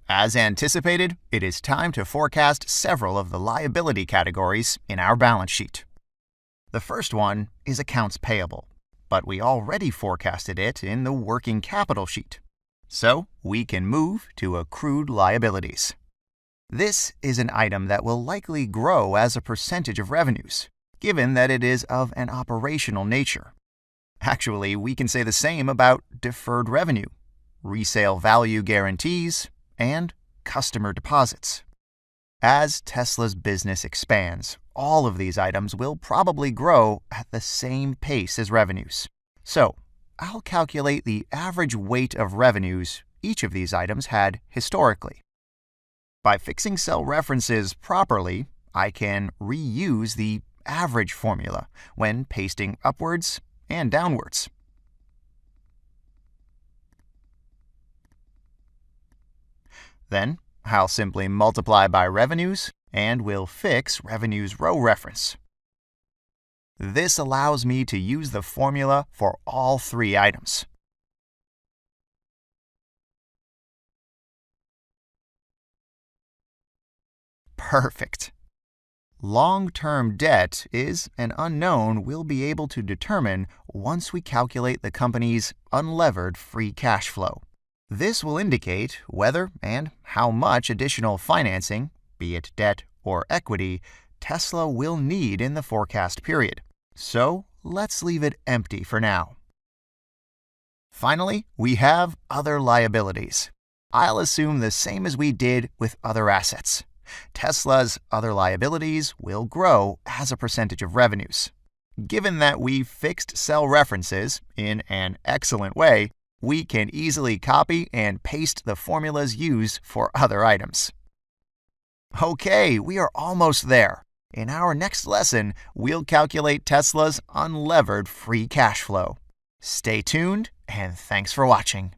As anticipated, it is time to forecast several of the liability categories in our balance sheet. The first one is accounts payable, but we already forecasted it in the working capital sheet. So we can move to accrued liabilities. This is an item that will likely grow as a percentage of revenues, given that it is of an operational nature. Actually, we can say the same about deferred revenue, resale value guarantees, and customer deposits. As Tesla's business expands, all of these items will probably grow at the same pace as revenues. So, I'll calculate the average weight of revenues each of these items had historically. By fixing cell references properly, I can reuse the average formula when pasting upwards and downwards. Then, I'll simply multiply by revenues, and we'll fix revenues row reference. This allows me to use the formula for all three items. Perfect. Long-term debt is an unknown we'll be able to determine once we calculate the company's unlevered free cash flow. This will indicate whether and how much additional financing, be it debt or equity, Tesla will need in the forecast period. So let's leave it empty for now. Finally, we have other liabilities. I'll assume the same as we did with other assets. Tesla's other liabilities will grow as a percentage of revenues. Given that we fixed cell references in an excellent way, we can easily copy and paste the formulas used for other items. Okay, we are almost there. In our next lesson, we'll calculate Tesla's unlevered free cash flow. Stay tuned, and thanks for watching.